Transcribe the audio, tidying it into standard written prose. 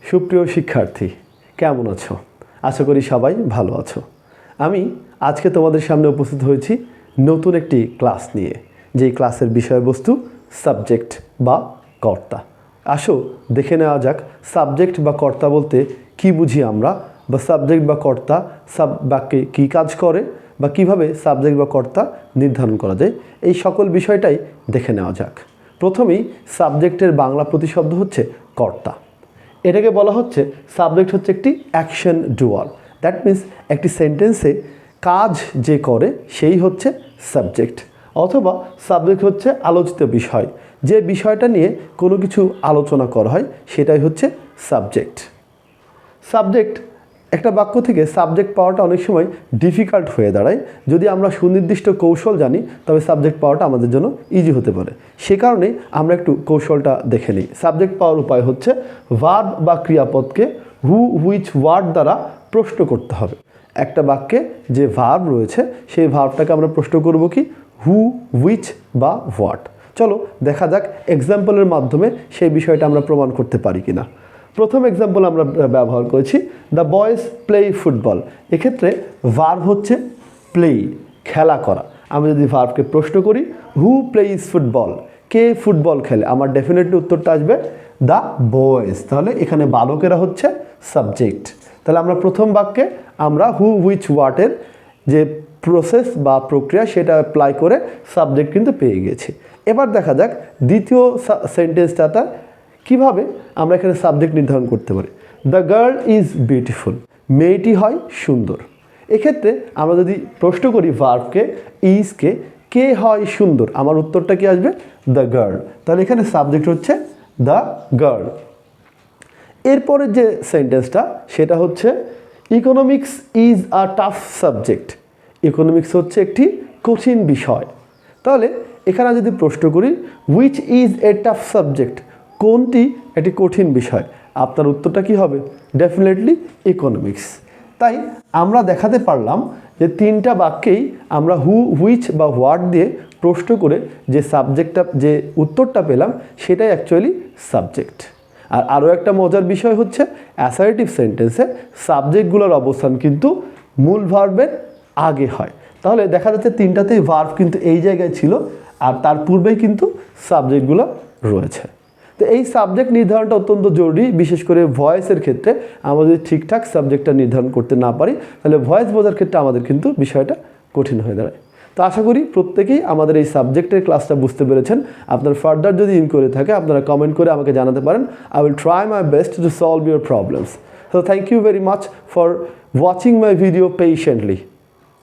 সুপ্রিয় শিক্ষার্থী, কেমন আছো? আশা করি সবাই ভালো আছো। আমি আজকে তোমাদের সামনে উপস্থিত হয়েছি নতুন একটি ক্লাস নিয়ে, যেই ক্লাসের বিষয়বস্তু সাবজেক্ট বা কর্তা। আসো দেখে নেওয়া যাক সাবজেক্ট বা কর্তা বলতে কি বুঝি আমরা, বা সাবজেক্ট বা কর্তা বাক্যে কী কাজ করে, বা কিভাবে সাবজেক্ট বা কর্তা নির্ধারণ করা যায়, এই সকল বিষয়টাই দেখে নেওয়া যাক। প্রথমেই সাবজেক্টের বাংলা প্রতিশব্দ হচ্ছে কর্তা। এটাকে বলা হচ্ছে সাবজেক্ট হচ্ছে একটি অ্যাকশন ডুয়ার। দ্যাট মিন্স একটি সেন্টেন্সে কাজ যে করে সেই হচ্ছে সাবজেক্ট, অথবা সাবজেক্ট হচ্ছে আলোচিত বিষয়, যে বিষয়টা নিয়ে কোনো কিছু আলোচনা করা হয় সেটাই হচ্ছে সাবজেক্ট। সাবজেক্ট একটা বাক্য থেকে সাবজেক্ট পাওয়াটা অনেক সময় ডিফিকাল্ট হয়ে দাঁড়ায়। যদি আমরা সুনির্দিষ্ট কৌশল জানি তবে সাবজেক্ট পাওয়াটা আমাদের জন্য ইজি হতে পারে। সে কারণে আমরা একটু কৌশলটা দেখে নিই। সাবজেক্ট পাওয়ার উপায় হচ্ছে ভার্ব বা ক্রিয়াপদকে হু হুইচ ওয়ার্ড দ্বারা প্রশ্ন করতে হবে। একটা বাক্যে যে ভার্ব রয়েছে সেই ভার্বটাকে আমরা প্রশ্ন করব কি হু, হুইচ বা হোয়াট। চলো দেখা যাক এক্সাম্পলের মাধ্যমে সেই বিষয়টা আমরা প্রমাণ করতে পারি কিনা। প্রথম এক্সাম্পল আমরা ব্যবহার করেছি দ্য বয়েজ প্লে ফুটবল। এক্ষেত্রে ভার্ব হচ্ছে প্লে, খেলা করা। আমি যদি ভার্বকে প্রশ্ন করি হু প্লেইজ ফুটবল, কে ফুটবল খেলে, আমার ডেফিনেটলি উত্তরটা আসবে দ্য বয়েজ। তাহলে এখানে বালকেরা হচ্ছে সাবজেক্ট। তাহলে আমরা প্রথম বাক্যে আমরা হু হুইচ হোয়াটের যে প্রসেস বা প্রক্রিয়া সেটা অ্যাপ্লাই করে সাবজেক্ট কিন্তু পেয়ে গেছি। এবার দেখা যাক দ্বিতীয় সেন্টেন্সটা কিভাবে আমরা এখানে সাবজেক্ট নির্ধারণ করতে পারি। দ্য গার্ল ইজ বিউটিফুল, মেয়েটি হয় সুন্দর। এক্ষেত্রে আমরা যদি প্রশ্ন করি ভার্বকে ইজকে, কে হয় সুন্দর, আমার উত্তরটা কি আসবে দ্য গার্ল। তাহলে এখানে সাবজেক্ট হচ্ছে দ্য গার্ল। এরপরের যে সেন্টেন্সটা সেটা হচ্ছে economics is a tough subject. Economics হচ্ছে একটি কঠিন বিষয়। তাহলে এখানে যদি প্রশ্ন করি which is a tough subject, কোনটি একটি কঠিন বিষয়, আপনার উত্তরটা কি হবে ডেফিনেটলি ইকোনমিক্স। তাই আমরা দেখাতে পারলাম যে তিনটা বাক্যেই আমরা হু হুইচ বা হোয়াট দিয়ে প্রশ্ন করে যে সাবজেক্টটা যে উত্তরটা পেলাম সেটাই অ্যাকচুয়ালি সাবজেক্ট। আর আরও একটা মজার বিষয় হচ্ছে অ্যাসার্টিভ সেন্টেন্সে সাবজেক্টগুলোর অবস্থান কিন্তু মূল ভার্বের আগে হয়। তাহলে দেখা যাচ্ছে তিনটাতেই ভার্ব কিন্তু এই জায়গায় ছিল আর তার পূর্বেই কিন্তু সাবজেক্টগুলো রয়েছে। তো এই সাবজেক্ট নির্ধারণটা অত্যন্ত জরুরি, বিশেষ করে ভয়েসের ক্ষেত্রে। আমরা যদি ঠিকঠাক সাবজেক্টটা নির্ধারণ করতে না পারি তাহলে ভয়েস বোঝার ক্ষেত্রে আমাদের কিন্তু বিষয়টা কঠিন হয়ে দাঁড়ায়। তো আশা করি প্রত্যেকেই আমাদের এই সাবজেক্টের ক্লাসটা বুঝতে পেরেছেন। আপনার ফার্দার যদি ইনকোয়ারি থাকে আপনারা কমেন্ট করে আমাকে জানাতে পারেন। I will try my best to solve your problems. So thank you very much for watching my video patiently.